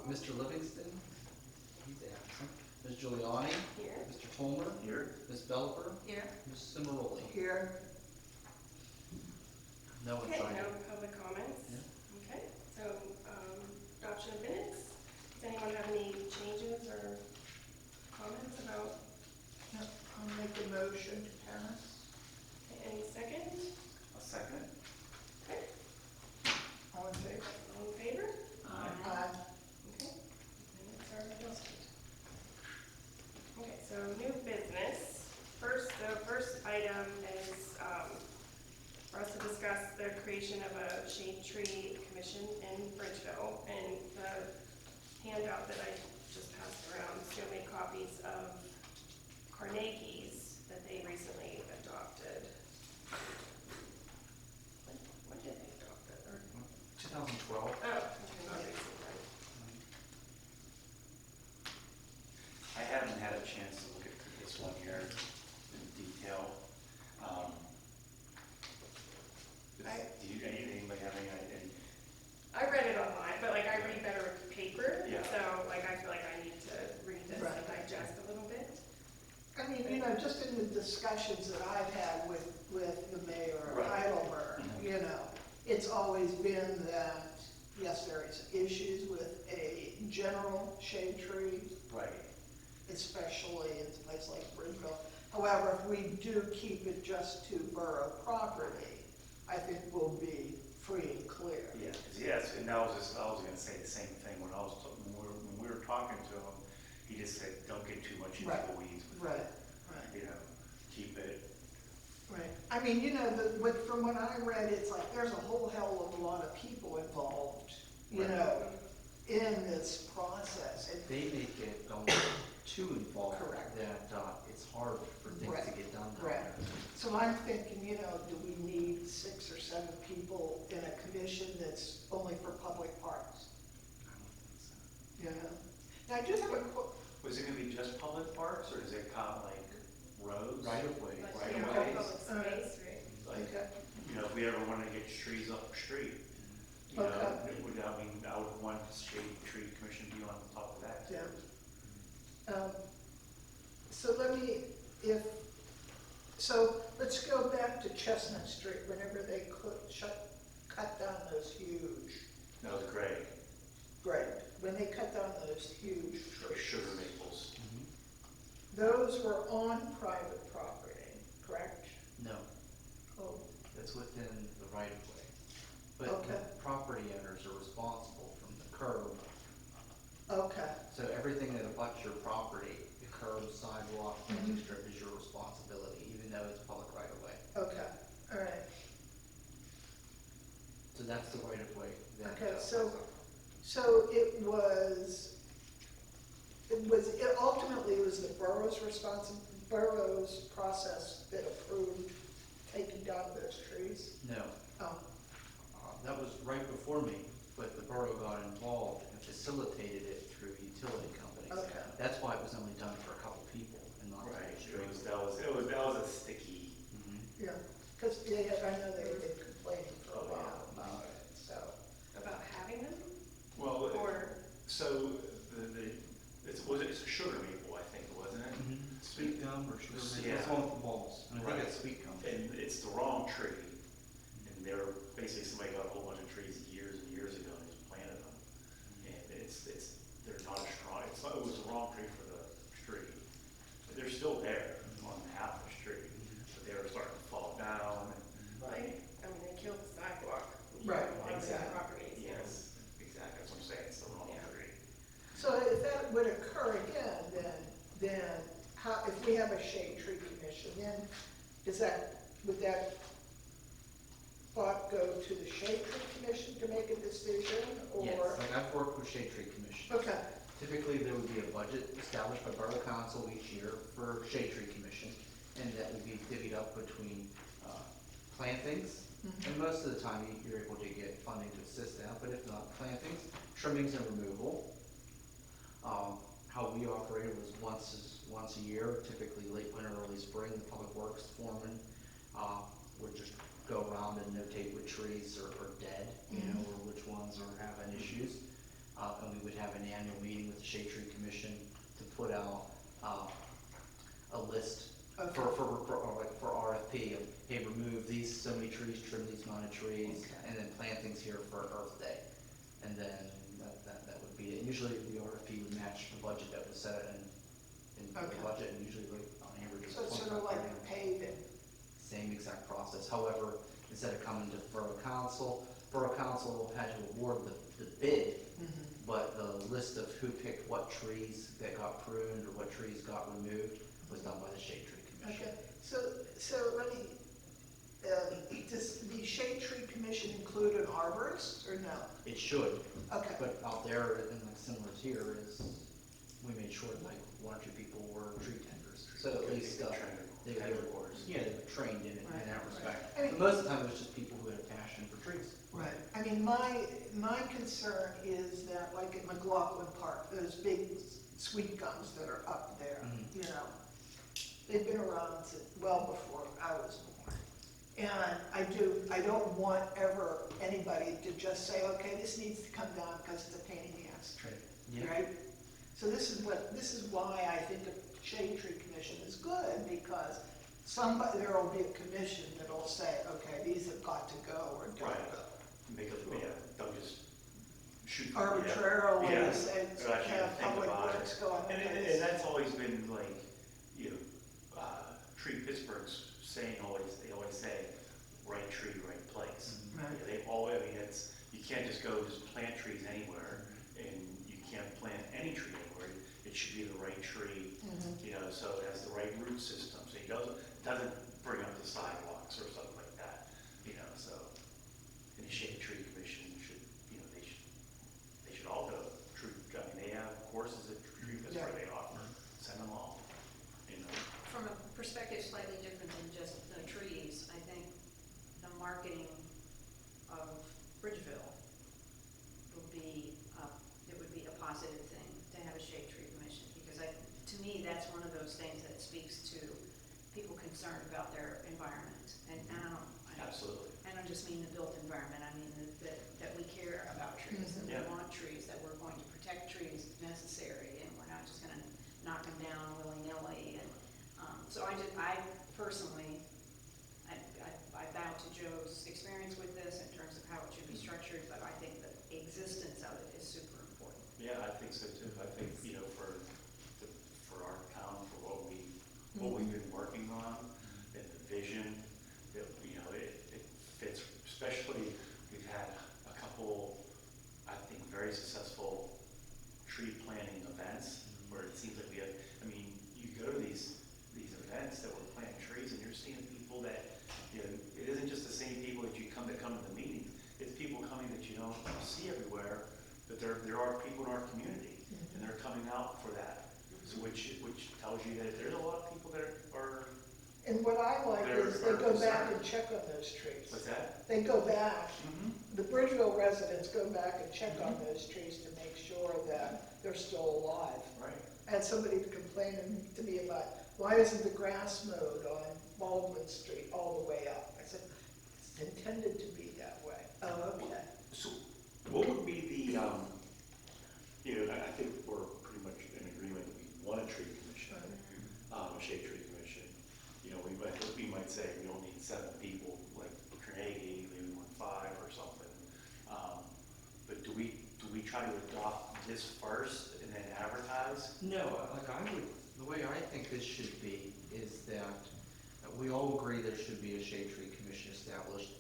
Mr. Livingston? He's absent. Ms. Giuliani? Here. Mr. Tolmer? Here. Ms. Belper? Here. Ms. Cimaroli? Here. No one Okay, signed no it. public comments. Yeah. Okay, so, adoption of minutes. Does anyone have any changes or comments about, I'll make a motion to pass. any second? A second. Okay, All in favor? all in favor? Aye. Okay, minutes are adopted. Okay, so new business. The first item is, for us to discuss the creation of a shade tree commission in Bridgeville. And the handout that I just passed around still made copies of Carnegie's that they recently adopted. When did they adopt it? Or, 2012. oh, okay, not recently. I haven't had a chance to look at this one here in detail. Anybody have any? I read it online, but like I read better with paper, Yeah. so like I feel like I need to read this Right. and digest a little bit. I mean, just in the discussions that I've had with the mayor of Right. Heidelberg, it's always been that, yes, there is issues with a general shade tree, Right. especially in a place like Bridgeville. However, if we do keep it just to borough property, I think we'll be free and clear. Yeah, yes, and I was gonna say the same thing when when we were talking to him, he just said, don't get too much into Right. the weeds with Right, it. right. Keep it. Right. I mean, from what I read, it's like there's a whole hell of a lot of people involved, in this process. They make it almost too involved. Correct. That it's hard for things Right. to get done down Right. there. So I'm thinking, do we need 6 or 7 people in a commission that's only for public parks? I don't think so. Now, I do have a Was it gonna be just public parks, or does it count like roads? Right of way. Like, Right you know, away. public space, right? Like, Okay. if we ever wanted to get trees up the street, Okay. I would want shade tree commission to be on top of that. Yeah. So let's go back to Chestnut Street, whenever they cut down those huge, That was great, when they cut down those huge for trees. sugar maples. Those were on private property, correct? No, Oh, that's within the right of way. But Okay. the property owners are responsible from the curb. okay, So everything that abuts your property, the curb, sidewalk, planting strip is your responsibility, even though it's public right of way. okay, all right. So that's the right of way. that, Okay, so it was the borough's process that approved taking down those trees? No, Oh, that was right before me, but the borough got involved and facilitated it through utility companies. okay, That's why it was only done for a couple people and not the Right, whole street. that was a sticky. Mhm. yeah, because I know they've been complaining for a while about it, so. About having them, Well, or, so it's a sugar maple, I think, wasn't it? Sweet gum or sugar maple, Yeah. that's one with the balls, and I think Right. that's sweet gum. And it's the wrong tree, and they're, basically somebody got a whole bunch of trees years and years ago and just planted them. And they're not as strong, it was the wrong tree for the street. But they're still there on half the street, but they were starting to fall down. like, they killed the sidewalk. Right, On the exactly. properties. Yes, exactly, that's what I'm saying, it's the wrong Yeah. tree. So if that would occur again, then if we have a shade tree commission, then would that thought go to the shade tree commission to make a decision, or? Yes, like I've worked with Shade Tree Commission. Okay, Typically, there would be a budget established by Borough Council each year for Shade Tree Commission, and that would be divvied up between plantings, and most of the time you're able to get funding to assist that, but if not, plantings, trimmings and removal. How we operated was once a year, typically late winter, early spring, the public works foreman would just go around and notate which trees are dead, or which ones are having issues. and we would have an annual meeting with the Shade Tree Commission to put out, a list Okay. for RFP of, hey, remove these so many trees, trim these amount of trees, Okay. and then plant things here for Earth Day. And then that would be it. Usually the RFP would match the budget that was set in the Okay. budget, and usually like on average. So it's sort of like paving. Same exact process. However, instead of coming to Borough Council had to award the bid, but the list of who picked what trees that got pruned or what trees got removed was done by the Shade Tree Commission. Okay, so let me, does the Shade Tree Commission include an arborist, or no? It should, Okay, but out there, and like similar to here, is we made sure like one or two people were tree tenders. So at least, they were, yeah, they were trained in it in that respect. I mean- But most of the time, it was just people who had a passion for trees. right. I mean, my concern is that, like at McLaughlin Park, those big sweet gums that are up there, Mhm. you know, they've been around well before I was born. And I don't want ever anybody to just say, okay, this needs to come down because it's a pain in the ass. Yeah. Right? So this is why I think the Shade Tree Commission is good, because there will be a commission that'll say, okay, these have got to go or don't Right. go. Make a, yeah, don't just shoot. Arbitrarily, Yeah. say, So actually have think public about it. works going. And that's always been like, you know, Tree Pittsburgh's saying they always say, right tree, right place. Right. Yeah, they always, I mean, you can't just go just plant trees anywhere, and you can't plant any tree anywhere. It should be the right tree, Mhm. you know, so it has the right root system, so it doesn't bring up the sidewalks or something like that, you know, so. And the Shade Tree Commission should, you know, they should all go, I mean, they have courses at Tree Pittsburgh they offer, send them all, you know. From a perspective slightly different than just the trees, I think the marketing of Bridgeville would be a positive thing to have a shade tree commission, because to me, that's one of those things that speaks to people concerned about their environment. And Absolutely. I don't just mean the built environment, I mean that we care about trees, and we Yeah. want trees, that we're going to protect trees if necessary, and we're not just gonna knock them down willy-nilly. And so I personally, I bow to Joe's experience with this in terms of how it should be structured, but I think the existence of it is super important. Yeah, I think so too. I think, you know, for our town, for what we've been working on, and the vision, that, you know, it fits, especially, we've had a couple, I think, very successful tree planting events, where it seems like we have, I mean, you go to these events that we're planting trees, and you're seeing people that, you know, it isn't just the same people that you come to the meetings, it's people coming that you don't see everywhere, but there are people in our community, and they're coming out for that, so which tells you that there's a lot of people that are, And what I like is they go back and check on those trees. what's that? They go back, Mm-hmm. the Bridgeville residents go back and check on those trees to make sure that they're still alive. Right. I had somebody complaining to me about, why isn't the grass mowed on Baldwin Street all the way up? I said, it's intended to be that way. Oh, okay. So what would be the, you know, I think we're pretty much in agreement that we want a tree commission, a shade tree commission. You know, we might say we don't need 7 people like Carnegie, maybe we want 5 or something. But do we try to adopt this first and then advertise? No, the way I think this should be is that we all agree there should be a shade tree commission established.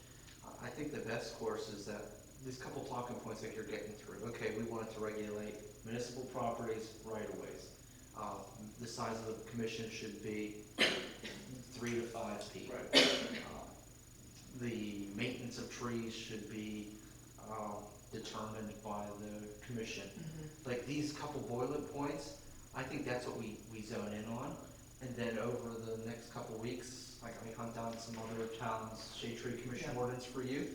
I think the best course is that these couple talking points that you're getting through. Okay, we wanted to regulate municipal properties, right-of-ways. The size of the commission should be 3 to 5 people. The maintenance of trees should be determined by the commission. Like these couple boiler points, I think that's what we zone in on. And then over the next couple weeks, I can hunt down some other towns' shade tree commission Yeah. ordinance for you.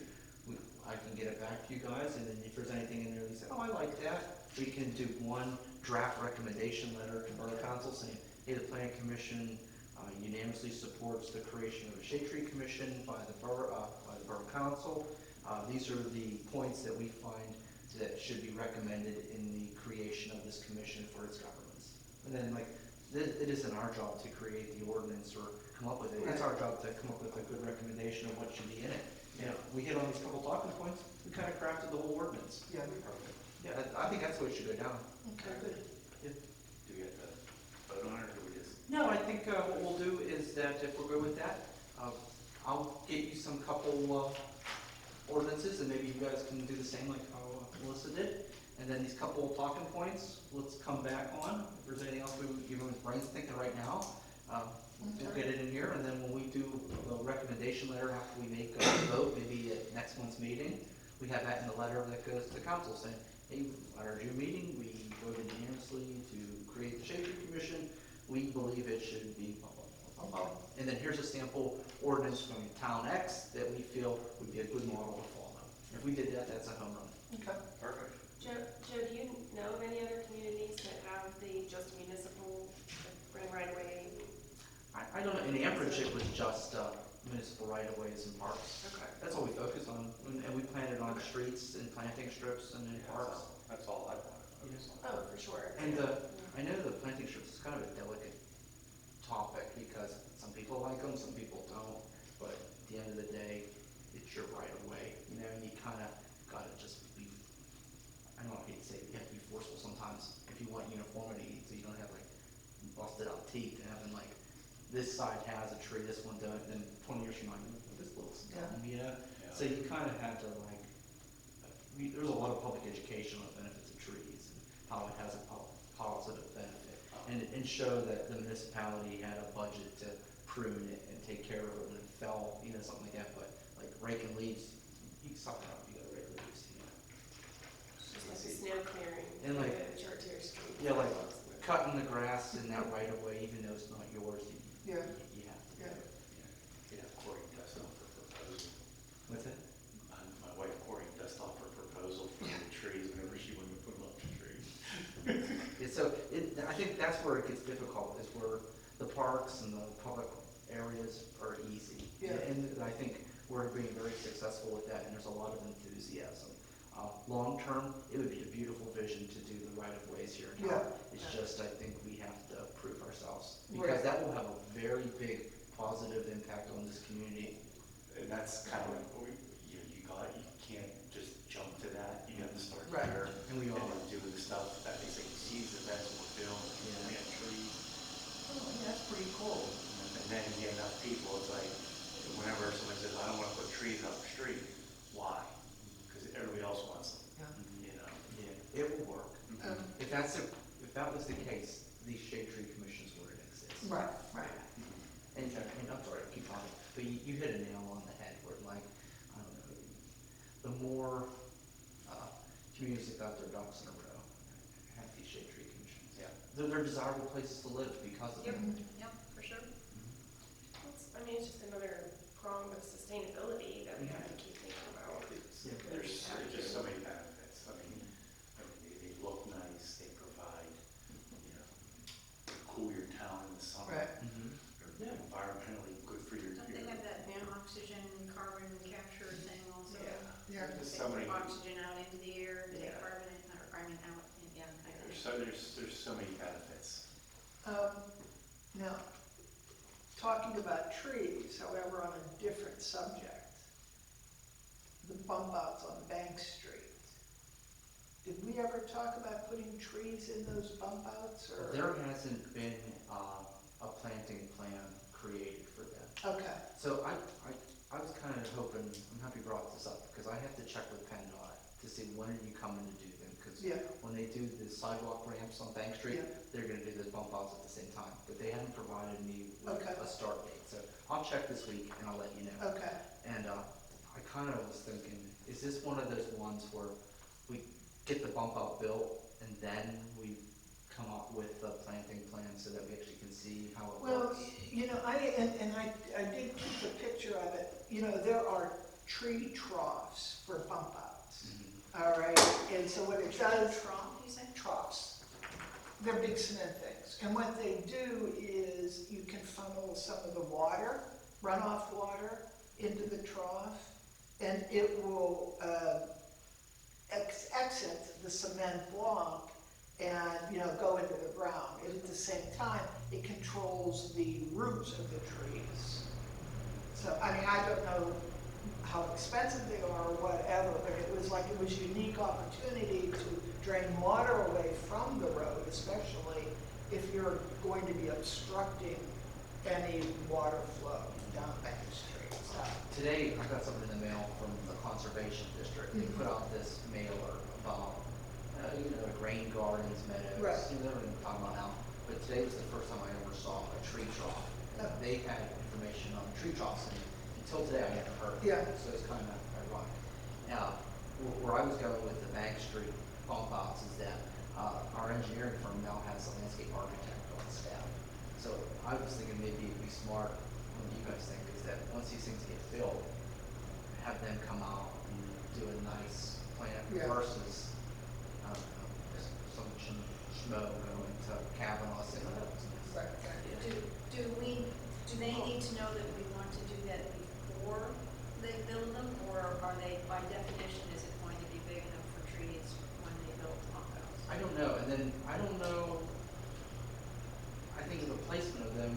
I can get it back to you guys, and then if there's anything in there that you say, oh, I like that, we can do one draft recommendation letter to Borough Council saying, hey, the Planning Commission unanimously supports the creation of a shade tree commission by the Borough Council. These are the points that we find that should be recommended in the creation of this commission for its governance. And then like, it isn't our job to create the ordinance or come up with it. It's our job to come up with a good recommendation of what should be in it. And if we hit on these couple talking points, we kind of crafted the whole ordinance. Yeah, Yeah, I think that's the way it should go down. okay, good. Do we have to vote on it, or do we just? No, I think what we'll do is that if we're good with that, I'll get you some couple ordinances, and maybe you guys can do the same like how Melissa did. And then these couple talking points, let's come back on. If there's anything else everyone's brain's thinking right now, we'll get it in here. And then when we do the recommendation letter after we make a vote, maybe at next month's meeting, we have that in the letter that goes to the council saying, hey, at our June meeting, we voted unanimously to create the Shade Tree Commission. We believe it should be blah, blah, blah, blah, blah. And then here's a sample ordinance from town X that we feel would be a good model to follow. If we did that, that's a home run. Okay. Perfect. Joe, do you know of any other communities that have the just municipal right away? I don't know, in Amherst, it was just municipal right-of-ways and parks. Okay. That's all we focus on, and we planted on streets and planting strips and in parks. That's all I want to focus on. Oh, for sure. And I know the planting strips is kind of a delicate topic because some people like them, some people don't. But at the end of the day, it's your right-of-way, you know, and you kind of got to just be, I don't hate to say it, you have to be forceful sometimes if you want uniformity, so you don't have like busted out teeth and having like, this side has a tree, this one don't, then 20 years from now, you're like, this looks dumb, you know? Yeah. So you kind of have to like, there's a lot of public education on the benefits of trees and how it has a positive benefit. And show that the municipality had a budget to prune it and take care of it when it fell, you know, something like that. But like raking leaves, you suck it up, you gotta rake leaves, you know? Just like the snow clearing. And like- Chartier Street. Yeah, like cutting the grass in that right of way, even though it's not yours, you have to do Yeah. it. Yeah, Cory dust off for proposal. What's that? My wife Cory dust off for proposal for the trees whenever she went to put them up the trees. Yeah, so I think that's where it gets difficult, is where the parks and the public areas are easy. Yeah. And I think we're being very successful with that, and there's a lot of enthusiasm. Long-term, it would be a beautiful vision to do the right-of-ways here in town. Yeah. It's just, I think we have to prove ourselves, Right. because that will have a very big positive impact on this community. And that's kind of like, you can't just jump to that, you have to start Right. there. And we all- then do the stuff that makes it seeds, and that's what we're doing, Yeah. we have trees. Oh, yeah, that's pretty cool. And then you get enough people, it's like, whenever someone says, I don't want to put trees up the street, why? Because everybody else wants them, you know? Yeah, it will work. Um, If that was the case, these shade tree commissions wouldn't exist. Right, right. And I'm sorry, I keep on, but you hit a nail on the head where like, I don't know, the more communities that got their ducks in a row, have these shade tree commissions. Yeah. They're desirable places to live because of Yep, them. yep, for sure. It's just another prong of sustainability that we have to keep thinking about. Yeah. There's just so many benefits, I mean, they look nice, they provide, you know, cool your town in the summer. Right. They're environmentally good for your. Don't they have that oxygen, carbon capture thing also? Yeah. There's They so put many, oxygen out into the air, take Yeah. carbon, out, yeah. there's so many benefits. Now, talking about trees, however, on a different subject, the bump outs on Bank Street. Did we ever talk about putting trees in those bump outs, or? There hasn't been a planting plan created for them. Okay, So I was kind of hoping, I'm happy you brought this up, because I have to check with PennDOT to see when are you coming to do them, because yeah, when they do the sidewalk ramps on Bank Street, Yeah. they're gonna do those bump outs at the same time, but they haven't provided me with Okay. a start date, so I'll check this week and I'll let you know. okay, And, I kind of was thinking, is this one of those ones where we get the bump out built and then we come up with a planting plan so that we actually can see how it well, works? you know, I did keep a picture of it, you know, there are tree troughs for bump outs, Mhm. all right, and so what it does, Trough, you say? troughs. They're big cement things. And what they do is you can funnel some of the water, runoff water, into the trough, and it will exit the cement block and, you know, go into the ground. And at the same time, it controls the roots of the trees. So, I mean, I don't know how expensive they are or whatever, but it was like, it was a unique opportunity to drain water away from the road, especially if you're going to be obstructing any water flow down Bank Street. So, Today, I got something in the mail from the Conservation District. They put out this mailer about, grain gardens, meadows. Right. They're in Palm now, but today was the first time I ever saw a tree trough. Oh. They had information on tree troughs, and until today, I never heard of it. Yeah. So it's kind of ironic. Now, where I was going with the Bank Street bump outs is that our engineering firm now has a landscape architect on staff. So I was thinking maybe it'd be smart, what do you guys think, is that once these things get built, have them come out and do a nice plan Yeah. versus, I don't know, some schmo going to Kavanaugh saying, oh, that's nice. right, right. Do they need to know that we want to do that before they build them, or are they, by definition, is it going to be big enough for trees when they build pump outs? I don't know, and then, I don't know, I think the placement of them,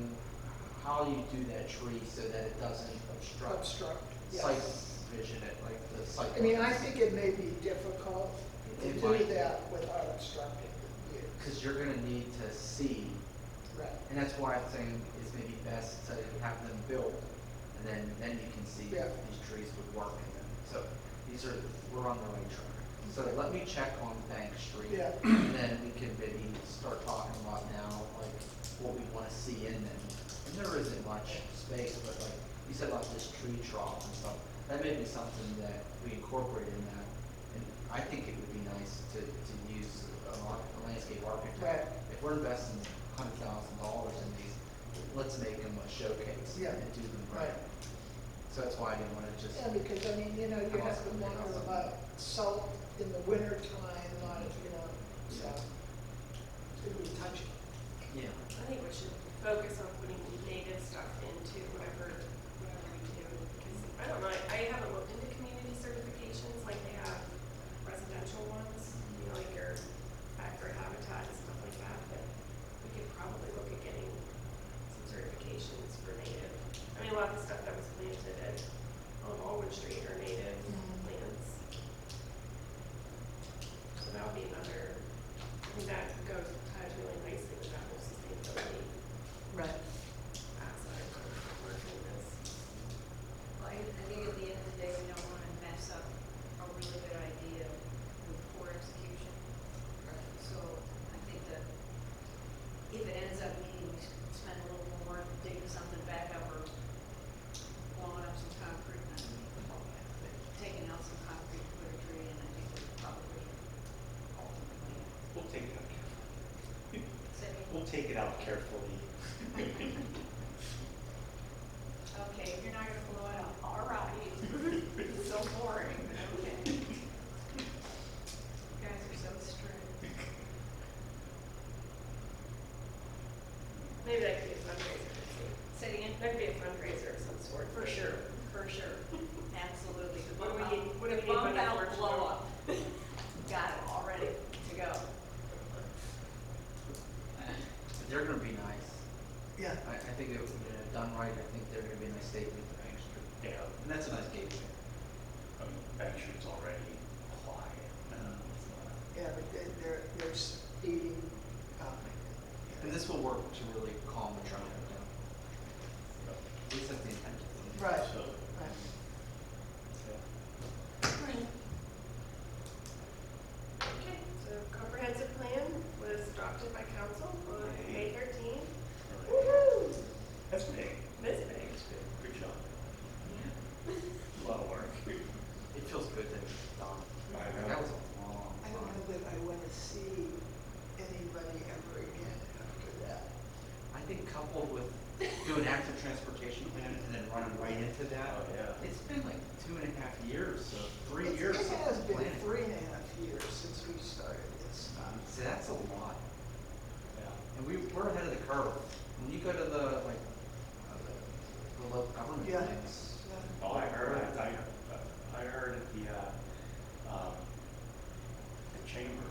how you do that tree so that it doesn't obstruct Obstruct, sight yes. vision, like the sight. I mean, I lines. think it may be difficult to It do might. that without obstructing the view. Cause you're gonna need to see, Right. and that's why I'm saying it's maybe best to have them built, and then you can see Yeah. if these trees would work in them. So we're on the right track. So let me check on Bank Street. Yeah. And then we can maybe start talking about now, like, what we wanna see in them. And there isn't much space, but like, you said about this tree trough and stuff, that may be something that we incorporate in that. And I think it would be nice to use a landscape architect. Right. If we're investing $100,000 in these, let's make them a showcase Yeah. and do them right. Right. So that's why I didn't wanna just. Yeah, because, I mean, you know, you have to wonder about salt in the winter time, not, you know, so it's gonna be touchy. Yeah. I think we should focus on putting native stuff into whatever we do, because I don't know, I haven't looked into community certifications, like they have residential ones, like your factory habitat and stuff like that, but we could probably look at getting some certifications for native. I mean, a lot of the stuff that was planted at Alwood Street are native plants. So that would be another, I think that ties really nicely with that whole sustainability Right. aspect of working this. Well, I think at the end of the day, we don't want to mess up a really good idea with poor execution. So I think that if it ends up needing to spend a little more digging something back up or blowing up some concrete, taking out some concrete to put a tree in, I think we probably ultimately We'll take it out carefully. say, We'll take it out carefully. okay, if you're not gonna blow it up, all right. It's so boring, but okay. You guys are so strict. Maybe that could be a fundraiser, too. Say it again? That could be a fundraiser of some sort. For sure, absolutely. The What do we bump need- out- what do the we need bump money out for blow tomorrow? up. Got it, all ready to go. They're gonna be nice. Yeah. I think it, done right, I think they're gonna be a nice statement to Bank Street. Yeah, And that's a nice gateway. Bank Street's already quiet. Yeah, but they're speeding up. And this will work to really calm the traffic down. At least that's the intention. Right, So, right. Okay, so comprehensive plan was adopted by council on May 13th. Woo-hoo! that's big. This big. That's big. Good job. A lot of work. It feels good that it's done. I know. That was a long I don't time. know that I want to see anybody ever again after that. I think coupled with doing active transportation plan and then running right into that. Oh, yeah. It's been like 2.5 years, so 3 It years. has of been planning. 3.5 years since we started this. So that's a lot. Yeah. And we're ahead of the curve. When you go to the, like, the local government Yeah. things. Oh, I heard at the chamber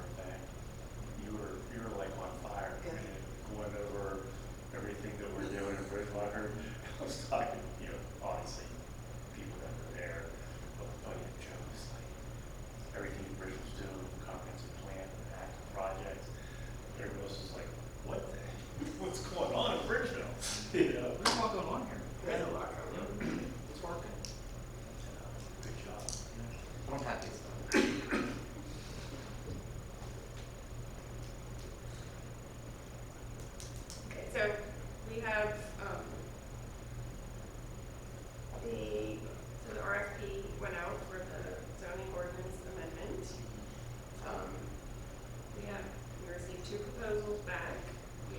so we have, the RFP went out for the zoning ordinance amendment. We received 2 proposals back. We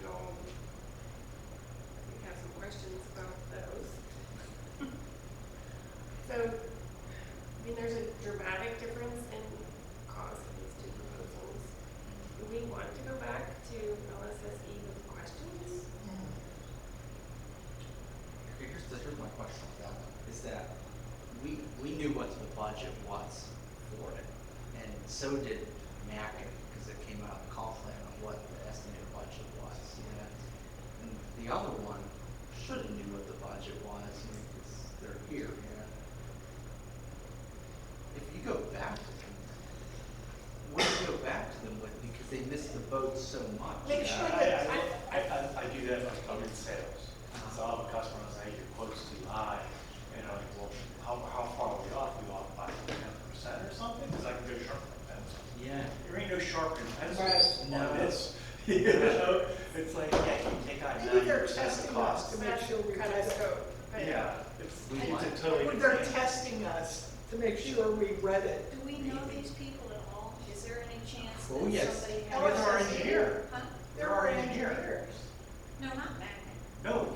have some questions about those. So, I mean, there's a dramatic difference in cost of these 2 proposals. Do we want to go back to LSSE with questions? Here's my question with that one, is that we knew what the budget was for it, and so did Mackin, because it came out of the call plan on what the estimated budget was, and the other one should have knew what the budget was, because they're here, If you go back to them, what do you go back to them with, because they missed the boat so much? Make sure I do that if I'm in sales. So I'll have a customer and say, your quote's too high, and I'm like, well, how far are we off? We off by 10% or something? Because I can go sharpen my pencil. Yeah. There ain't no sharpening pencils Right. on No. this. You know, it's like, yeah, you take out Maybe they're 90% of the testing us cost. to make sure we Kind read of it. scope. but- Yeah, it's We a might. totally They're different. testing us to make sure we read it. Do we know these people at all? Is there any chance Oh, that yes. somebody Oh, has? They're our engineer. Huh? They're They're our our engineer. engineers. No, not Magnet. No,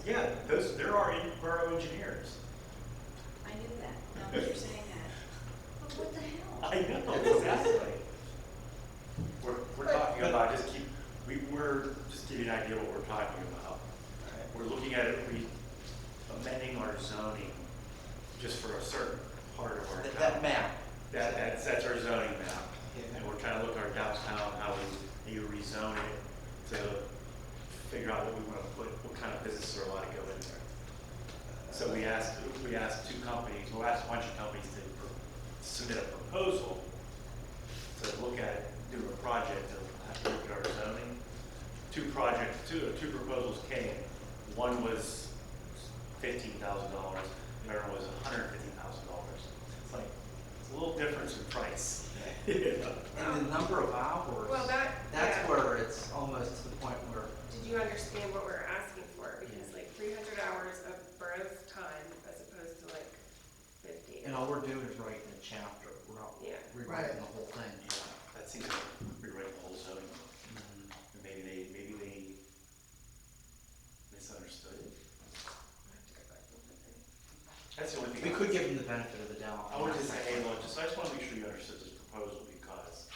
yeah, they're our borough engineers. I knew that, now that you're saying that. But what the hell? I know, exactly. We're talking about, we're just give you an idea what we're talking about. We're looking at it, amending our zoning just for a certain part of our town. That map. That's our zoning map. And we're trying to look at our downtown, how we rezone it to figure out what we want to put, what kind of businesses are allowed to go in there. So we asked 2 companies, we'll ask a bunch of companies to submit a proposal to look at, do a project to have to look at our zoning. 2 proposals came. One was $15,000, the other was $150,000. It's like, it's a little difference in price. And the number of hours. Well, that's yeah. where it's almost to the point where, Did you understand what we're asking for? Because like 300 hours of borough's time as opposed to like 50. and all we're doing is writing a chapter, we're not Yeah. rewriting the whole thing. That seems like rewriting the whole zoning. And maybe they misunderstood it. That's the only thing. We could give them the benefit of the doubt. I would just say, hey, look, I just want to make sure you understood this proposal because,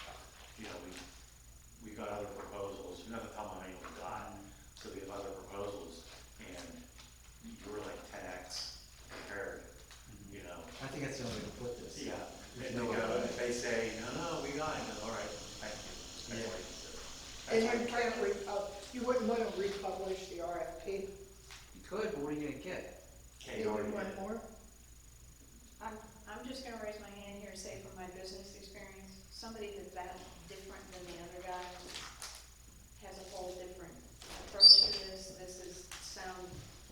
we got other proposals. You don't have to tell them how many we got. So we have other proposals and you were like 10x compared, I think that's the only way to put this. Yeah. There's And no they go, other way. if they say, no, we got it, all right, thank you. That's Yeah. what you do. And That's you why- can't you wouldn't want to republish the RFP? You could, but what are you gonna get? Okay, You you would already want did. more? I'm just gonna raise my hand here and say from my business experience, somebody that's different than the other guy has a whole different approach to this. This is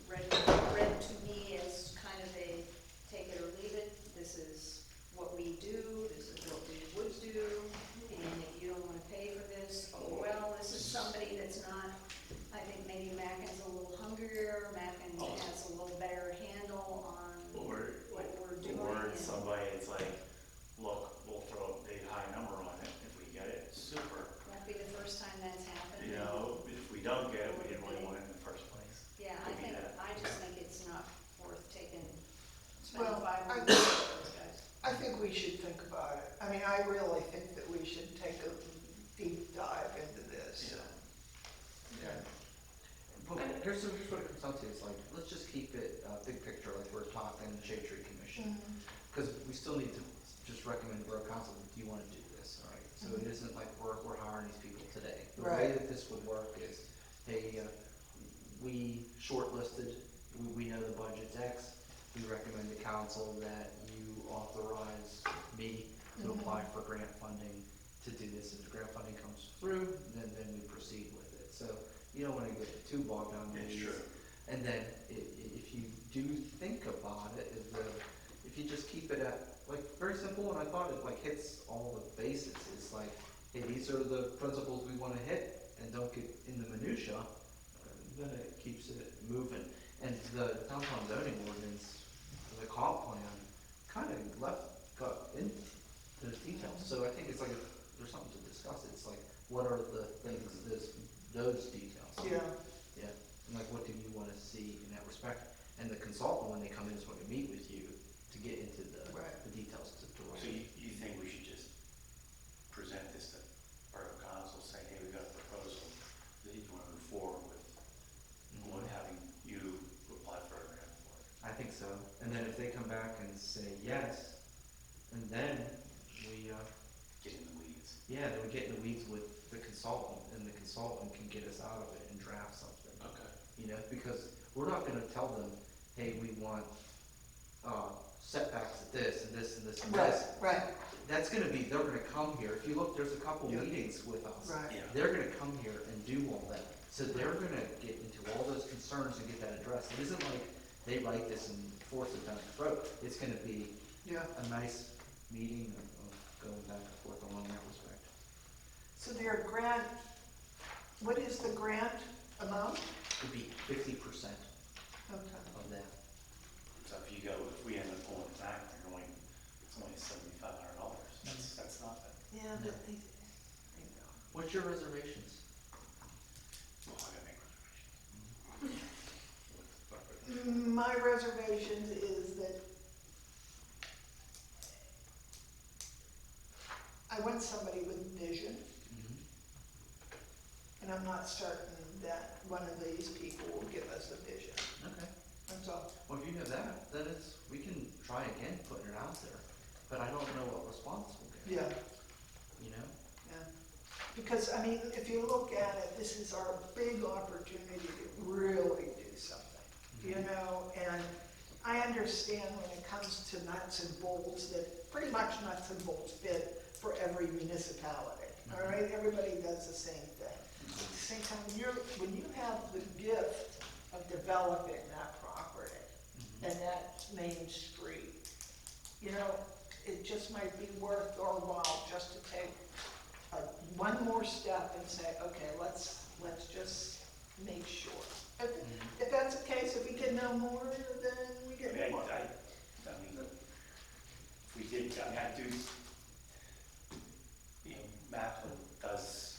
read to me as kind of a take it or leave it. This is what we do, this is what we would do, and if you don't wanna pay for this, oh well, this is somebody that's not, I think maybe Mackin's a little hungrier, Mackin has a little better handle on Or, what we're doing. or and- somebody, it's like, look, we'll throw a big high number on it. If we get it, super. Won't be the first time that's happened. If we don't get it, we didn't really want it in the first place. Yeah, Could be that. I just think it's not worth spending Well, 500 for those guys. I think we should think about it. I mean, I really think that we should take a deep dive into this. Yeah. Well, here's what it comes down to, it's like, let's just keep it, big picture, like we're talking Shade Tree Commission. Because we still need to just recommend the Borough Council, do you wanna do this, all right? So it isn't like we're hiring these people today. The way Right. that this would work is, hey, we shortlisted, we know the budget's X, we recommend to council that you authorize me to apply for grant funding to do this. If the grant funding comes through, then we proceed with it. So you don't wanna get too bogged down in It's these. true. And then if you do think about it, if you just keep it at, like, very simple, and I thought it like hits all the bases. It's like, hey, these are the principles we wanna hit, and don't get in the minutia. then it keeps it moving. And the downtown zoning ordinance, the comp plan, kind of got into the details. So I think it's like, if there's something to discuss, it's like, what are the things, those details? Yeah, Yeah, and like, what do you want to see in that respect? And the consultant, when they come in, is going to meet with you to get into the Right. details to write. So you think we should just present this to Borough Council, saying, hey, we got a proposal that you want to move forward with, Mhm. and having you apply for a grant for it? I think so. And then if they come back and say yes, and then we, Get in the weeds. yeah, then we get in the weeds with the consultant, and the consultant can get us out of it and draft something. Okay. You know, because we're not gonna tell them, hey, we want, setbacks at this and this and this and right, this. right, That's gonna be, they're gonna come here. If you look, there's a couple Yeah. meetings with us. right. Yeah. They're gonna come here and do all that. So they're gonna get into all those concerns and get that addressed. It isn't like they write this and force it down your throat. It's gonna be Yeah. a nice meeting of going back and forth along that respect. So their grant, what is the grant amount? It'd be 50% Okay. of that. So if we end up going back, it's only $7,500. That's nothing. Yeah, but they, What's your reservations? Well, I gotta make reservations. my reservations is that I want somebody with vision, and I'm not certain that one of these people will give us the vision. Okay. That's all. Well, if you know that, then we can try again putting it out there. But I don't know what response we'll get. Yeah, You know? yeah. Because, I mean, if you look at it, this is our big opportunity to really do something, you know? And I understand when it comes to nuts and bolts, that pretty much nuts and bolts fit for every municipality, all right? Everybody does the same thing. At the same time, when you have the gift of developing that property and that main street, you know, it just might be worth our while just to take one more step and say, okay, let's just make sure. If that's the case, if we get no more, then we I get mean, more. if we did, I do, Maplin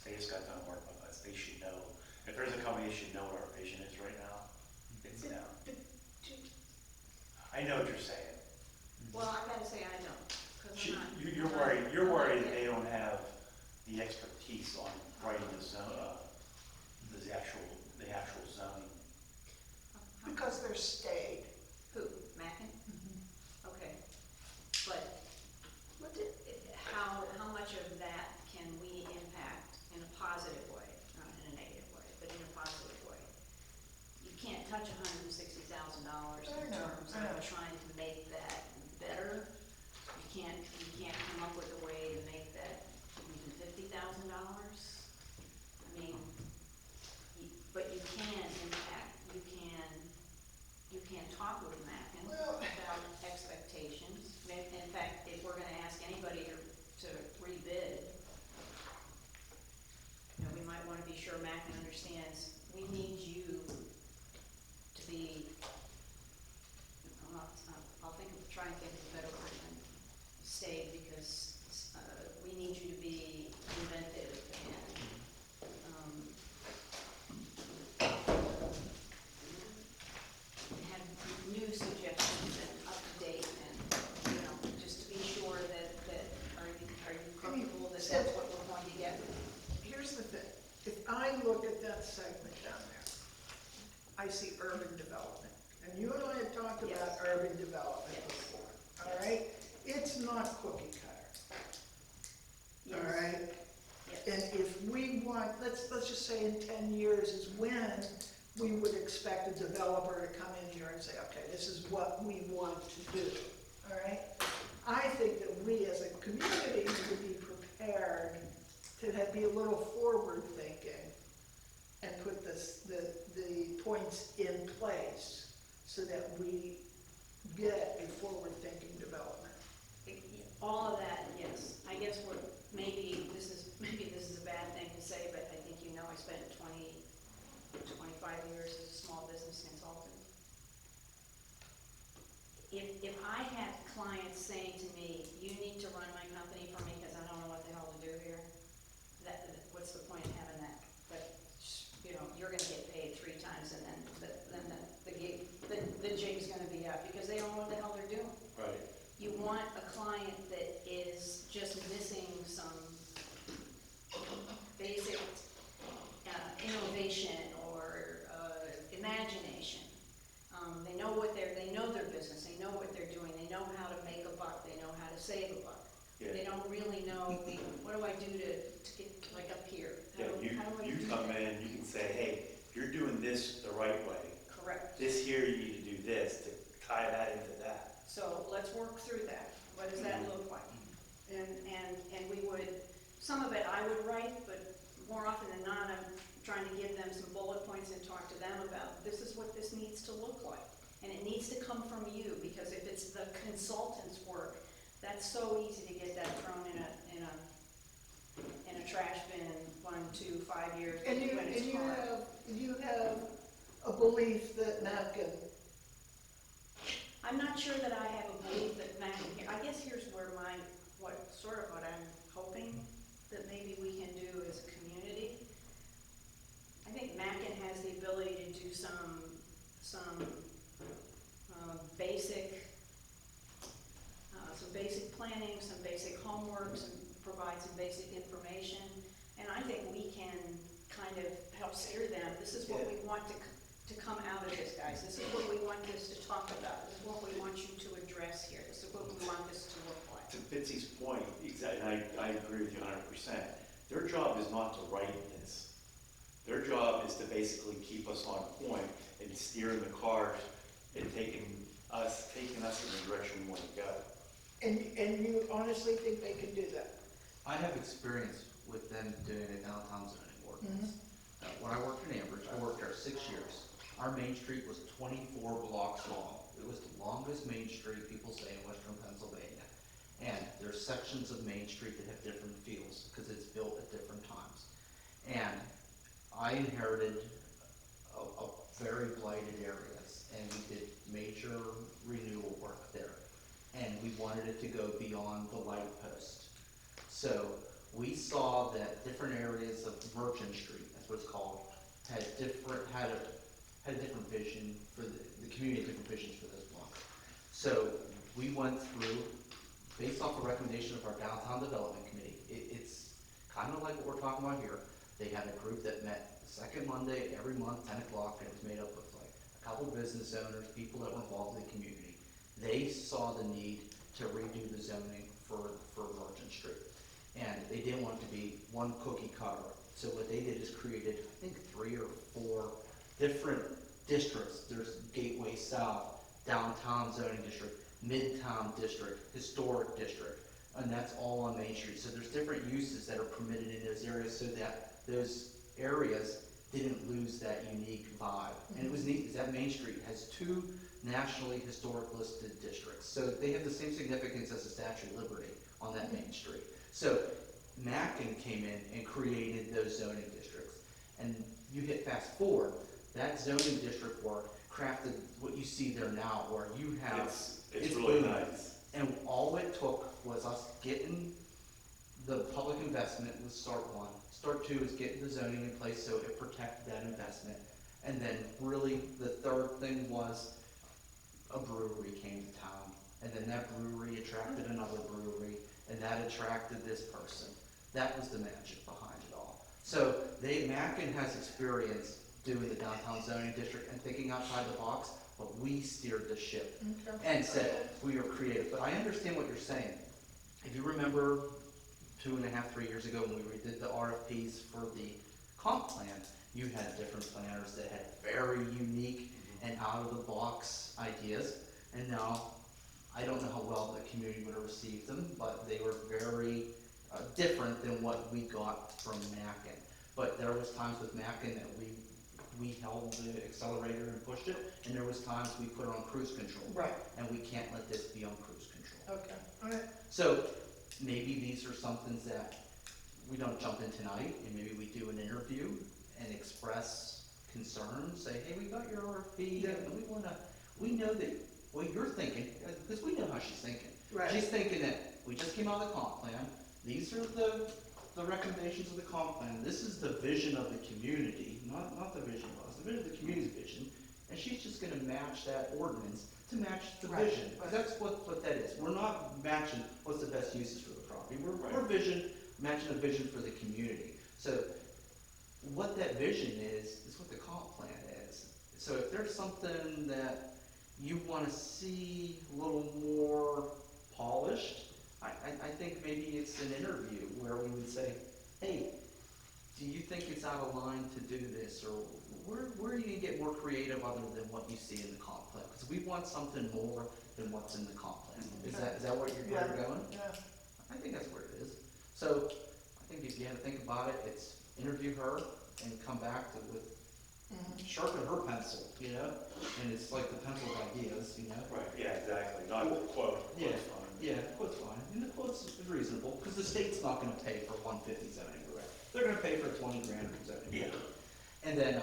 they just got done work with us, they should know. If there's a company, they should know what our vision is right now. It's them. I know what you're saying. Well, I gotta say I don't, because I'm not. You're worried that they don't have the expertise on writing the zone, the actual zoning. Because they're stayed. Who, Mackin? Okay, but how much of that can we impact in a positive way, not in a negative way, but in a positive way? You can't touch $160,000 in terms I know. of trying to make that better. You can't come up with a way to make that even $50,000. I mean, but you can impact, you can talk with Mackin Well- about expectations. In fact, if we're gonna ask anybody to rebid, we might wanna be sure Mackin understands, we need you to be, try and think of a better word than stay, because, we need you to be inventive and, have new suggestions and up to date and, just to be sure that, are you comfortable that that's what we're going to get? Here's the thing, if I look at that segment down there, I see urban development. And you and I have talked about Yes. urban development Yes. before, all right? It's not cookie cutter, all Yes. right? Yes. And if we want, let's just say in 10 years is when we would expect a developer to come in here and say, okay, this is what we want to do, all right? I think that we as a community would be prepared to be a little forward thinking and put the points in place so that we get a forward thinking development. All of that, yes. I guess maybe this is a bad thing to say, but I think I spent 25 years if I had clients saying to me, you need to run my company for me because I don't know what the hell to do here, what's the point of having that? But, you know, you're gonna get paid 3 times and then the jig's gonna be up because they don't know what the hell they're doing. Right. You want a client that is just missing some basic innovation or imagination. They know their business, they know what they're doing, they know how to make a buck, they know how to save a buck. Yeah. They don't really know, what do I do to get like up here? Yeah, How do I you do come that? in, you can say, hey, you're doing this the right way. Correct. This here, you need to do this to tie that into that. So let's work through that. What does that look like? And we would, some of it I would write, but more often than not, I'm trying to give them some bullet points and talk to them about, this is what this needs to look like. And it needs to come from you, because if it's the consultant's work, that's so easy to get that thrown in a trash bin 1, 2, 5 years And when it's hard. you have a belief that Mackin, I'm not sure that I have a belief that Mackin, I guess here's where what I'm hoping that maybe we can do as a community. I think Mackin has the ability to do some basic planning, some basic homework, provide some basic information. And I think we can kind of help steer them. This is what we want to come out of this, guys. This is what we want this to talk about. This is what we want you to address here. This is what we want this to look like. To Bitsy's point, exactly, and I agree with you 100%. Their job is not to write this. Their job is to basically keep us on point and steering the car and taking us in the direction we want to go. and you honestly think they can do that? I have experience with them doing a downtown zoning ordinance. When I worked in Ambridge, I worked there 6 years. Our main street was 24 blocks long. It was the longest main street, people say, in western Pennsylvania. And there's sections of Main Street that have different feels because it's built at different times. And I inherited a very blighted areas, and we did major renewal work there. And we wanted it to go beyond the light post. So we saw that different areas of Merchant Street, that's what it's called, had a different vision for the community had different visions for those blocks. So we went through, based off a recommendation of our Downtown Development Committee, it's kind of like what we're talking about here. They had a group that met the second Monday every month, 10 o'clock, and it was made up of like a couple business owners, people that were involved in the community. They saw the need to redo the zoning for Merchant Street. And they didn't want it to be one cookie cutter. So what they did is created, I think, 3 or 4 different districts. There's Gateway South, Downtown Zoning District, Midtown District, Historic District, and that's all on Main Street. So there's different uses that are permitted in those areas so that those areas didn't lose that unique vibe. And it was neat because that Main Street has 2 nationally historic listed districts. So they have the same significance as the Statue of Liberty on that Main Street. So Mackin came in and created those zoning districts. And you hit fast forward, that zoning district work crafted what you see there now, where you have... It's really booming. nice. And all it took was us getting the public investment was start 1. Start 2 is getting the zoning in place so it protected that investment. And then really the third thing was a brewery came to town. And then that brewery attracted another brewery, and that attracted this person. That was the magic behind it all. So Mackin has experience doing the downtown zoning district and thinking outside the box, but we steered the ship and said we are creative. But I understand what you're saying. If you remember 2.5, 3 years ago when we redid the RFPs for the comp plan, you had different planners that had very unique and out-of-the-box ideas. And now, I don't know how well the community would have received them, but they were very different than what we got from Mackin. But there was times with Mackin that we held the accelerator and pushed it, and there was times we put it on cruise control. Right. And we can't let this be on cruise control. Okay, all right. So maybe these are something that we don't jump in tonight, and maybe we do an interview and express concerns, say, hey, we got your RFP, and we know that what you're thinking, because we know how she's thinking. Right. She's thinking that we just came out of the comp plan, these are the recommendations of the comp plan, this is the vision of the community, not the vision of us, the vision of the community's vision, and she's just gonna match that ordinance to match the Right, vision, because that's what that is. We're not matching what's the best uses for the property, we're Right. matching a vision for the community. So what that vision is what the comp plan is. So if there's something that you wanna see a little more polished, I think maybe it's an interview where we would say, hey, do you think it's out of line to do this? Or where are you gonna get more creative other than what you see in the comp plan? Because we want something more than what's in the comp plan. Is that where you're going? Yeah. I think that's where it is. So I think if you had to think about it, it's interview her and come back with, sharpen her pencil, you know? And it's like the pencil of ideas, you know? Right, yeah, exactly, not the quote. Yeah, Quote's fine. yeah, quote's fine, and the quote's reasonable, because the state's not gonna pay for 150 zoning, correct? They're gonna pay for 20 grand for zoning. Yeah. And then,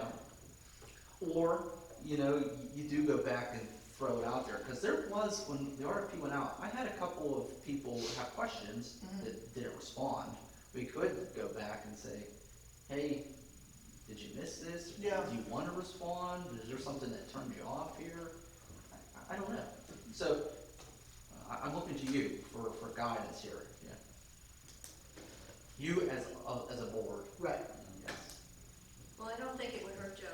or, you know, you do go back and throw it out there, because there was, when the RFP went out, I had a couple of people have questions that didn't respond. We could go back and say, hey, did you miss this? Yeah. Do you wanna respond? Is there something that turned you off here? I don't know. So, I'm looking to you for guidance here, yeah. You as a board. Right. Yes. Well, I don't think it would hurt Joe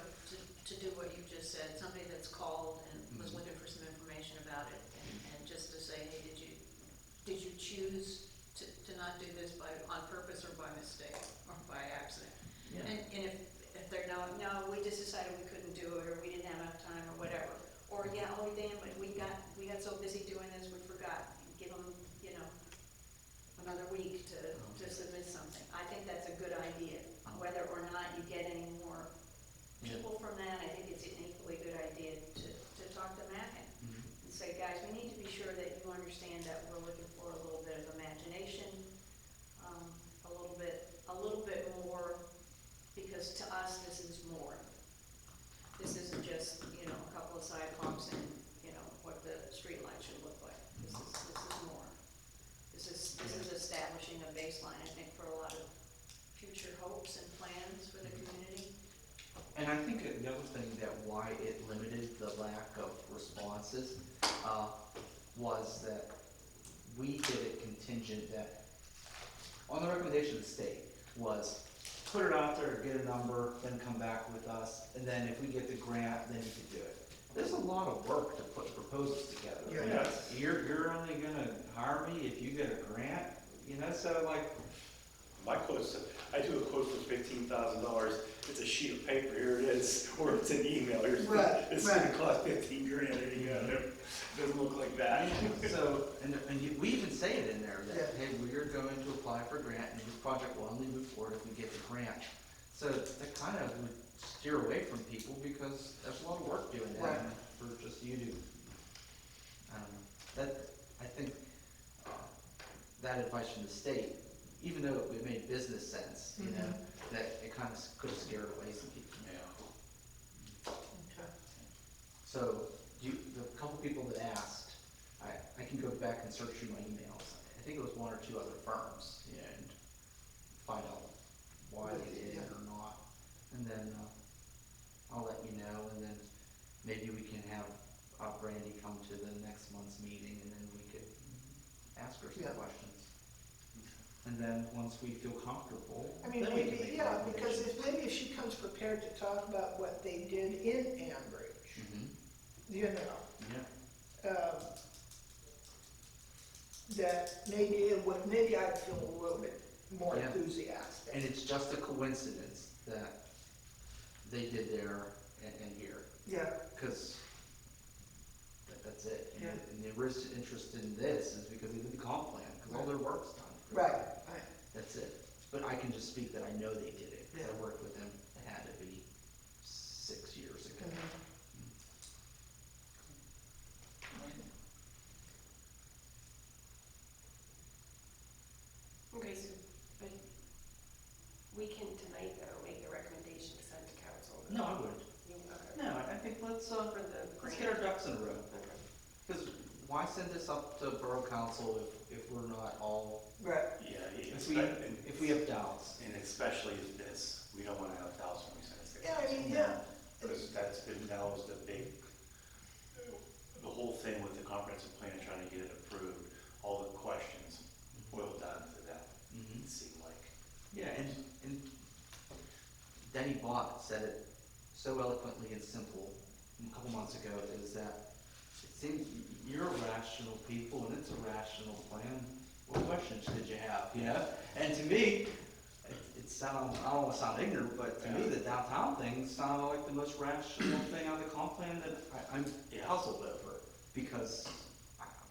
to do what you just said, somebody that's called and was looking for some information about it, and just to say, hey, did you choose to not do this on purpose or by mistake, or by accident? Yeah. And if they're no, we just decided we couldn't do it, or we didn't have enough time, or whatever, or yeah, oh damn, but we got so busy doing this, we forgot, give them, another week to submit something. I think that's a good idea, whether or not you get any more people from that, I think it's an equally good idea to talk to Mackin and say, guys, we need to be sure that you understand that we're looking for a little bit of imagination, a little bit more, because to us, this is more. This isn't just, a couple of side pumps and, what the street light should look like. This is more. This is establishing a baseline, I think, for a lot of future hopes and plans for the community. And I think that the other thing that why it limited the lack of responses, was that we did it contingent that, on the recommendation of the state, was put it out there, get a number, then come back with us, and then if we get the grant, then you can do it. There's a lot of work to put proposals together. Yeah. Yes. You're only gonna hire me if you get a grant, so like, My quote's, I do a quote for $15,000, it's a sheet of paper, here it is, or it's an email, here's, Right, it's right. gonna cost 15 grand, there you go, it doesn't look like that. so, we even say it in there that, Yeah. hey, we are going to apply for a grant, and this project will only move forward if we get the grant. So that kind of would steer away from people, because there's a lot of work doing that, Right. for just you to, I don't know, that, I think, that advice from the state, even though it made business sense, that it kind of could have scared away some people. Okay. So, the couple people that asked, I can go back and search through my emails. I think it was one or two other firms, and find out why they did it or not. And then, I'll let you know, and then maybe we can have, Brandy come to the next month's meeting, and then we could ask her some Yeah. questions. And then, once we feel comfortable, I mean, then we can maybe, make yeah, because recommendations. if she comes prepared to talk about what they did in Ambridge, Mhm. you know, Yeah. that maybe I'd feel a little bit more Yeah. enthusiastic. And it's just a coincidence that they did there and here, Yeah, because that's it. Yeah. And the risk interest in this is because they did the comp plan, because all their work's done. right. That's it. But I can just speak that I know they did it, because I Yeah. worked with them, it had to be 6 years ago. Okay, so, but we can tonight, though, make a recommendation to send to council. No, I wouldn't. Okay. No, I think let's For the get grant. our ducks in a row. Okay. why send this up to Borough Council if we're not all, Right. Yeah, if we have doubts? and especially this, we don't wanna have doubts when we send it to Yeah, I council. mean, yeah. Because that's been, that was the big, the whole thing with the comprehensive plan, trying to get it approved, all the questions boiled down to that, Mhm. it seemed like. Yeah, and Denny Bott said it so eloquently and simple a couple months ago, is that it seems you're rational people and it's a rational plan. What questions did you have, you know? And to me, it sounds, I don't wanna sound ignorant, but to me, the downtown thing sounded like the most rational thing out of the comp plan that I'm Yeah. puzzled over, because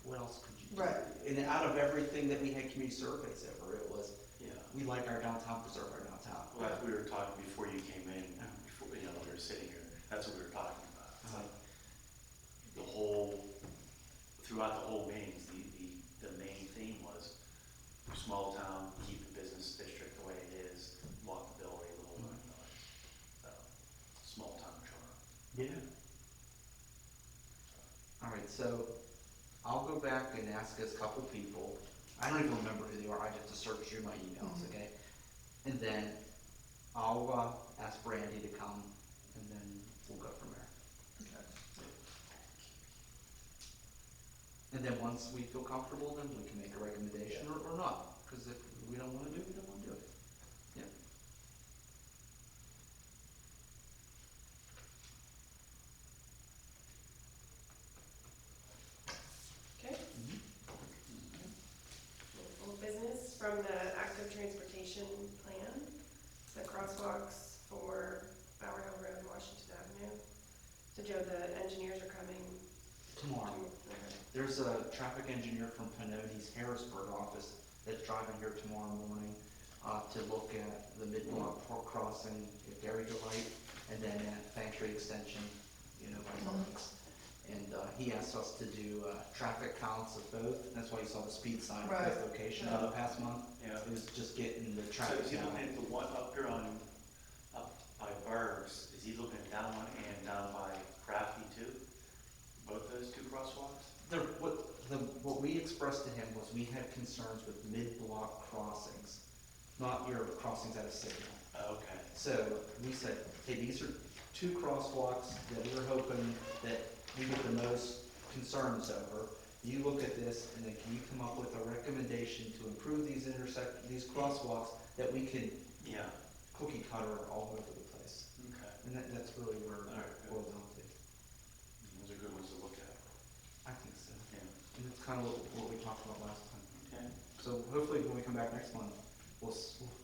what else could you do? Right. And out of everything that we had community surveys over, it was, Yeah. we like our downtown, preserve our downtown. Well, as we were talking before you came in, before, we were sitting here, that's what we were talking about. It's like the whole, throughout the whole meetings, the main theme was small town, keep the business district the way it is, walkability, the whole nine yards. So, small town charm. Yeah. All right, so I'll go back and ask us a couple people. I don't even remember who they are, I have to search through my emails, okay? And then I'll ask Brandy to come, and then we'll go from there. And then once we feel comfortable, then we can make a recommendation or not, because if we don't wanna do it, we don't wanna do it. Yeah. Okay. Old business from the active transportation plan, the crosswalks for Bower Hill Road, Washington Avenue. So Joe, the engineers are coming. Tomorrow. Okay. There's a traffic engineer from Panody's Harrisburg office that's driving here tomorrow morning to look at the mid-block crossing at Dairy Delight and then at Factory Extension, by Bunnings. And he asked us to do traffic counts of both. That's why you saw the speed sign at Right. both locations over the past month. Yeah. It was just getting the So traffic is he count. looking at the one up here up by Berg's, is he looking at that one and down by Crafty too? Both those two crosswalks? What we expressed to him was we had concerns with mid-block crossings, not your crossings at a signal. Okay. So we said, hey, these are two crosswalks that we're hoping that we get the most concerns over. You look at this, and then can you come up with a recommendation to improve these crosswalks that we can Yeah, cookie cutter all over the place? okay. And that's really where All right. it boils down to. Those are good ones to look at. I think so. Yeah. And it's kind of what we talked about last time. Okay. So hopefully when we come back next month, we'll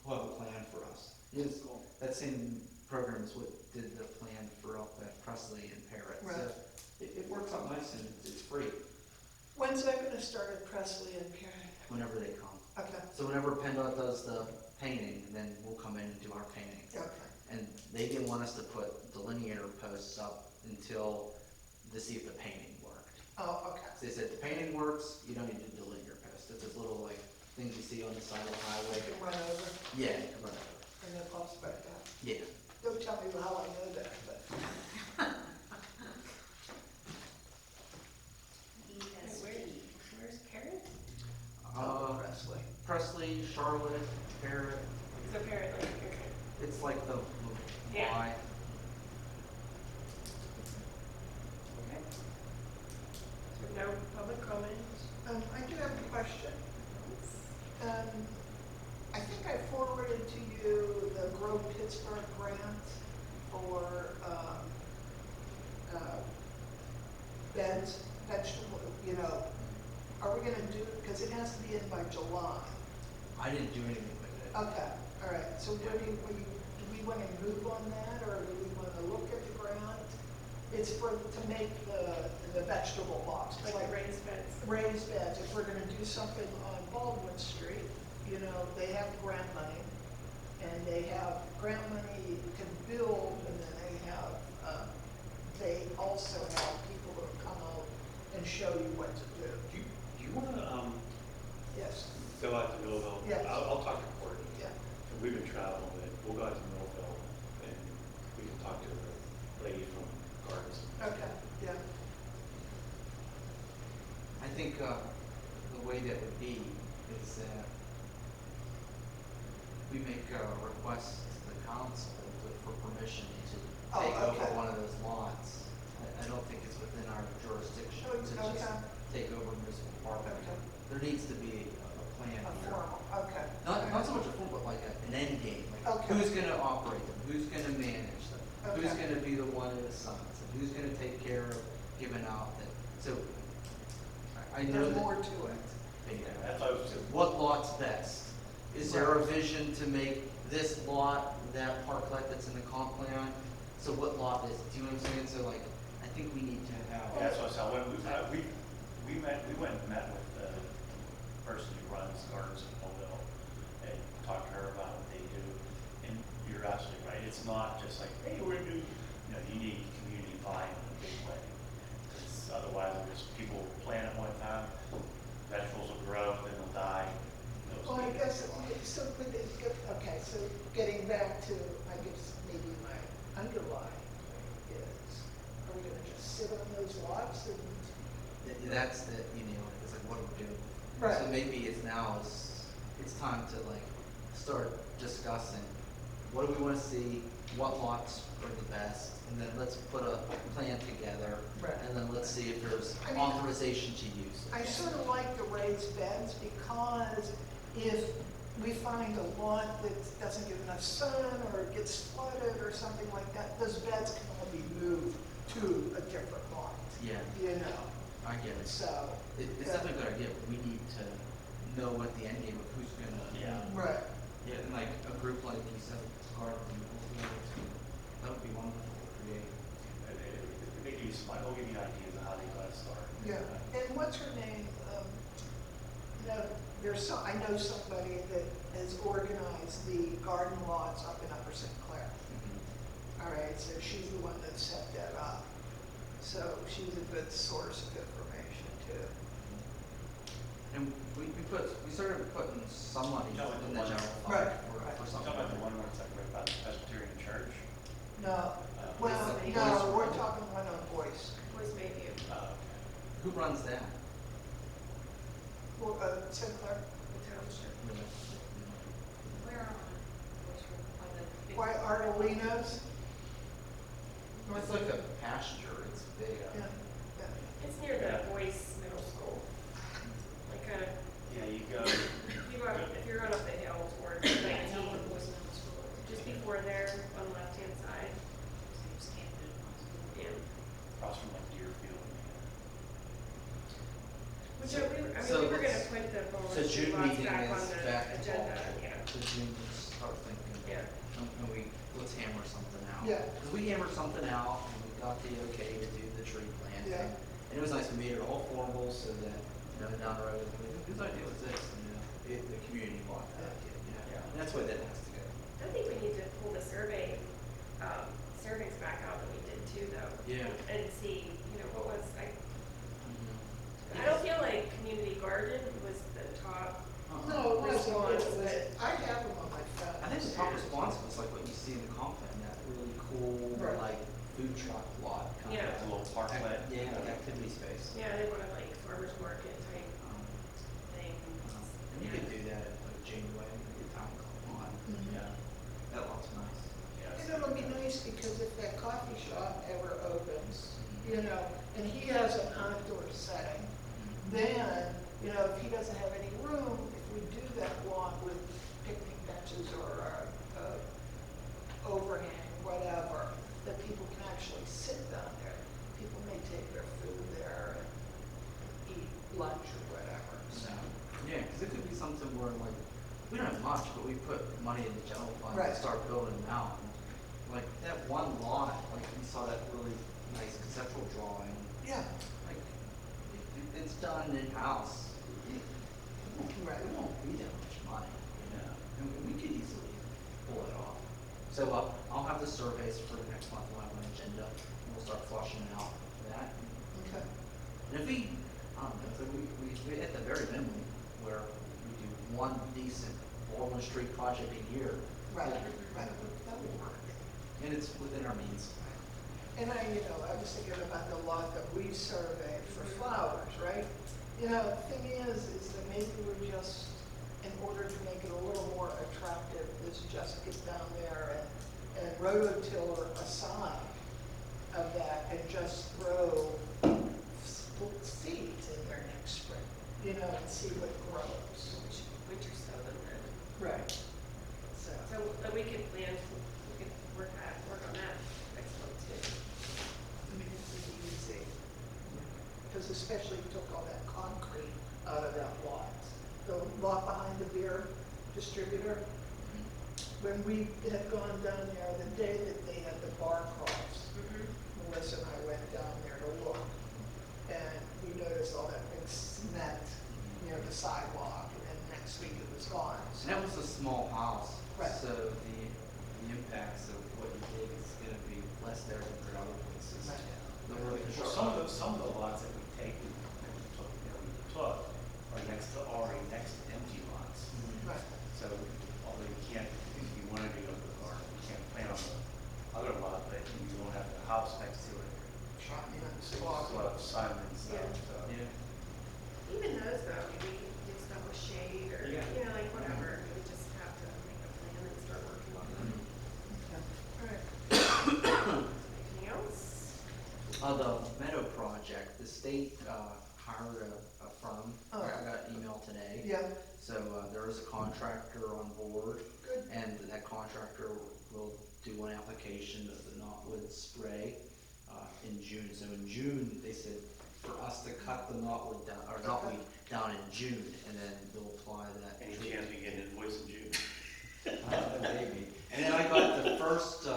have a plan for us. Yes, Cool. that same program is what did the plan for up at Presley and Parrot. So Right. it works out nice and it's free When's that gonna start at Presley and Perry? whenever they come. Okay, So whenever PennDOT does the painting, then we'll come in and do our painting. okay. And they didn't want us to put delineator posts up until to see if the painting worked. Oh, okay. So they said, the painting works, you don't need to delineator post. It's those little like things you see on the side of the highway. You can run over Yeah, you can run over. and then pops back down. Yeah. Don't tell me how I know that, but. Where's Parrot? Presley. Presley, Charlotte, Parrot, So Parrot, like, okay. it's like the Yeah. Y. Okay. So no public comment? I do have a question. I think I forwarded to you the Grow Pittsburgh grant for, beds, vegetable, are we gonna do, because it has to be in by July. I didn't do anything with it. Okay, all right, so do we want to move on that, or do we want to look at the grant? It's to make the vegetable box. It's Like raised beds? raised beds. If we're gonna do something on Baldwin Street, they have grant money, and they have grant money to build, and then they also have people that come out and show you what to do. Do you wanna, Yes, go out to Millville? Yes. I'll talk to Courtney. yeah, We've been traveling with it. We'll go out to Millville and we can talk to the lady from Gardens. okay, yeah. I think, the way that would be is that we make a request to the council for permission to Oh, take over okay. one of those lots. I don't think it's within our jurisdiction to just Okay. take over municipal park. Okay. There needs to be a plan A here. formal, okay. Not so much a form, but like an end game, like Okay. who's gonna operate them, who's gonna manage them? Who's Okay. gonna be the one that assigns, and who's gonna take care of giving out that, so, I know There's that. more to it. Yeah. That's what I was saying. What lot's best? Is there a vision to make this lot, that parklet that's in the comp plan? So what lot is, do you know what I'm saying? So like, I think we need to have. That's what I saw, when we went and met with the person who runs Gardens of Mobile and talked to her about what they do. And you're absolutely right, it's not just like, hey, we're new, you need community buy-in in a big way. 'Cause otherwise, there's people plant at one time, vegetables will grow, then they'll die. Those Well, I people- guess, so, okay, so getting back to, I guess, maybe my underlying point is, are we gonna just sit on those lots and? That's the, it's like, what do we do? Right. So maybe it's time to like, start discussing, what do we wanna see, what lots are the best, and then let's put a plan together. Right. And then let's see if there's I mean, authorization to use it. I sort of like the raised beds because if we find a lot that doesn't get enough sun or it gets flooded or something like that, those beds can all be moved to a different lot, Yeah, I get it. So. It's definitely a good idea, but we need to know what the end game of who's gonna. Yeah. Right. Yeah, and like a group like you said, Garden, that would be wonderful to create. They give you some, they'll give you ideas of how they got to start. Yeah, and what's her name? I know somebody that has organized the garden lots up in Upper St. Clair. All right, so she's the one that set that up. So she's a good source of information too. And we started putting some money You know, like in the the one- general fund Right, for right. Talking something. about the one where it's like right by the Presbyterian Church. No, well, Boyce no, we're Road. talking one on Boyce. Was maybe, Who runs that? Well, St. Clair. the township. Where on, on the big? Why Ardolinos? It's like a pasture, it's big. Yeah, yeah. It's near Yeah. the Boyce Middle School. Like kind of, Yeah, you go, if you're going up the hill towards Yeah, I know 19, what Boys Middle School is. just before there on the left-hand side. Just can't do it. Yeah. across from like Deerfield. Which So- we were gonna put the So bonus June lots meeting back on is the back. agenda, yeah. So June, just start thinking. Yeah. And let's hammer something out. Yeah. Because we hammered something out, and we got the okay to do the tree planting. Yeah. And it was nice, we made it all formal so that, down the road, whose idea was this? And, the community bought that idea, Yeah. And that's where that has to go. I think we need to pull the surveys back out that we did too, though. Yeah. And see, what was, I Mm-hmm. don't feel like community garden was the top. No, it wasn't, Response. I have them on my phone. I think the top response was like what you see in the comp plan, that really cool, Right. like, food truck lot. kind Yeah. of A little parklet. Yeah, like activity space. Yeah, they wanted like farmer's market type Um, thing. And you could do that at like Janeway, maybe Town Club on. Mhm. Yeah, that lot's nice. And it'll be nice because if that coffee shop ever opens, Mhm. and he has an outdoor setting, then, if he doesn't have any room, if we do that lot with picnic benches or overhang, whatever, that people can actually sit down there. People may take their food there and eat lunch or whatever, so. Yeah, because it could be something where like, we don't have much, but we put money in the general fund Right. and start building them out. And, like that one lot, like we saw that really nice conceptual drawing, Yeah. like it's done in-house. Right. It won't be that much money, and we could easily pull it off. So I'll have the surveys for the next month, we'll have an agenda, and we'll start flushing out that. Okay. And if we, so we hit the very minimum where we do one decent Baldwin Street project a year. Right, that- right. That will work. And it's within our means. And I was thinking about the lot that we surveyed for flowers, right? You know, the thing is that maybe we're just, in order to make it a little more attractive, is just get down there and rototiller a sign of that and just throw seeds in there next spring, you know, and see what grows. Winter sow them then. Right. So, So we could plan, we could work on that next month too. I mean, it's easy. Because especially took all that concrete out of that lot. The lot behind the beer distributor, when we had gone down there, the day that they had the bar cross, Melissa and I went down there to look, and we noticed all that big cement, you know, the sidewalk, and then next week it was gone. And that was a small house. Right. So the impacts of what you did is gonna be less there than for other places. Right. The road Well, construction. some of the lots that we take, we took are next to already next to empty lots. Right. So although you can't, if you wanna do it, or you can't plant on the other lot, but you don't have the house next to it. You know, So you walk. still have Simon and stuff, Yeah. so. Yeah. Even those though, I mean, we can do stuff with shade or, Yeah. you know, like whatever, we just have to make a plan and start working on them. Alright. Anything else? The Meadow project, the state, hired a firm. Oh. I got an email today. Yeah, So, there is a contractor on board, good. and that contractor will do an application of the knotweed spray, in June. So in June, they said for us to cut the knotweed down, or knotweed down in June, and then they'll apply that. Any treatment. chance we get an invoice in June? Maybe. And then I got the first,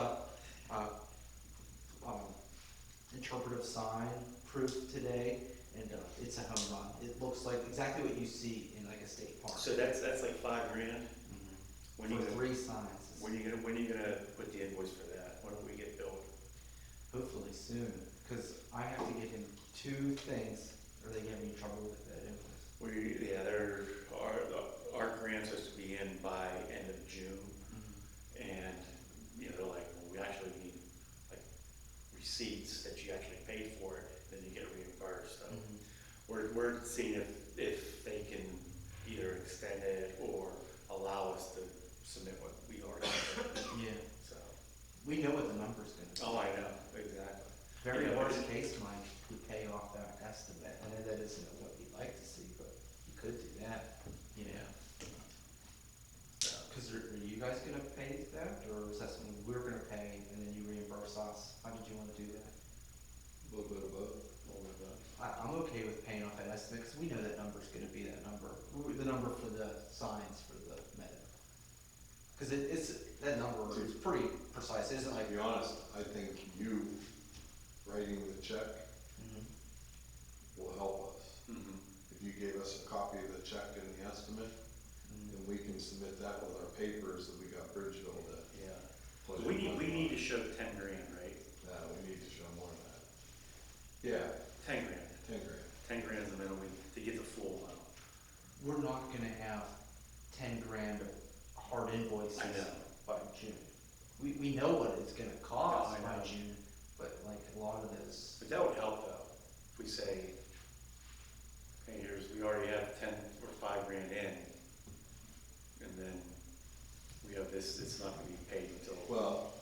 interpretive sign proof today, and, it's a home run. It looks like exactly what you see in like a state park. So that's like $5,000? Mhm. When you For gonna, 3 signs. when you gonna put the invoice for that? When do we get billed? Hopefully soon, because I have to get him 2 things, or they give me trouble with that invoice. Our grant's supposed to be in by end of June, and, you know, they're like, well, we actually need, like, receipts that you actually paid for it, then you get reimbursed, so. Mhm. We're seeing if they can either extend it or allow us to submit what we already did, Yeah, so. we know what the number's gonna be. Oh, I know, exactly. Very Yeah, worst but- case, Mike, you pay off that estimate. I know that isn't what you'd like to see, but you could do that, you know. Because are you guys gonna pay that, or is that something we're gonna pay and then you reimburse us? How did you wanna do that? A little bit of both. A little bit of both. I'm okay with paying off that estimate, because we know that number's gonna be that number, the number for the signs for the Meadow. Because that number is pretty precise, isn't it? To be honest, I think you writing the check Mhm. will help us. Mhm. If you gave us a copy of the check and the estimate, then we can submit that with our papers that we got Bridgeville to. Yeah. put We in. need to show 10 grand, right? No, we need to show more than that. Yeah, 10 grand. 10 grand. 10 grand is the minimum to get the full amount. We're not gonna have 10 grand of hard invoices I know. by June. We know what it's gonna cost I by know. June, but like a lot of those, But that would help though, if we say, hey, we already have 10 or 5 grand in, and then we have this, it's not gonna be paid until. Well,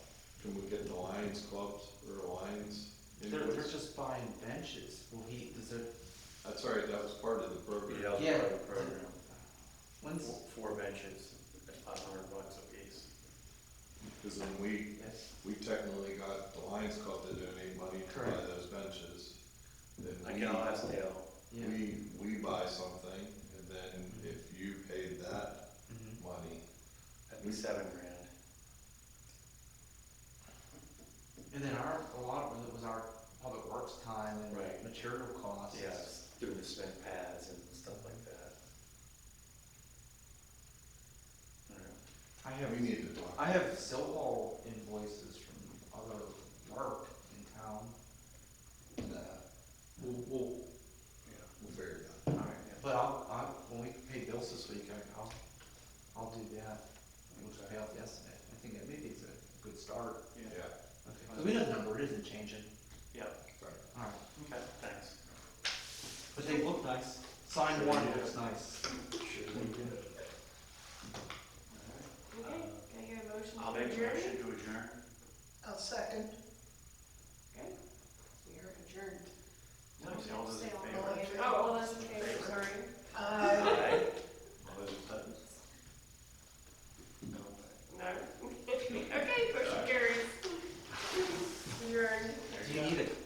can we get the Lions clubs or the Lions they're invoice? just buying benches. Well, does it, That's right, that was part of the program. Yeah, that was Yeah. part of the program. when's, 4 benches, at $500 a piece. Because then we yes, technically got the Lions Club to donate money to buy Correct. those benches. Then I can ask Dale. yeah. we buy something, and then if you paid that Mhm. money, That'd be 7 grand. And then a lot of it was our public works time and Right. material costs. Yes, doing the cement pads and stuff like that. Alright. I have, we need to talk. I have Silhall invoices from other work in town. And, we'll, Yeah, we'll figure it out. alright, but when we pay bills this week, I'll do that. We'll just pay off the estimate. I think that maybe it's a good start. Yeah, Okay. Because we know the number, it isn't changing. Yeah, right. Alright. okay, thanks. But they look nice. Signed one looks nice. Should we do it? Okay, can I get a motion I'll to make a adjourn? motion to adjourn. I'll second. Okay. We are adjourned. No, see, all those in Stay on. favor? Oh, all those in favor, sorry. Aye. All those opposed? No. No. Okay, motion carries. Adjourned. Do you need it?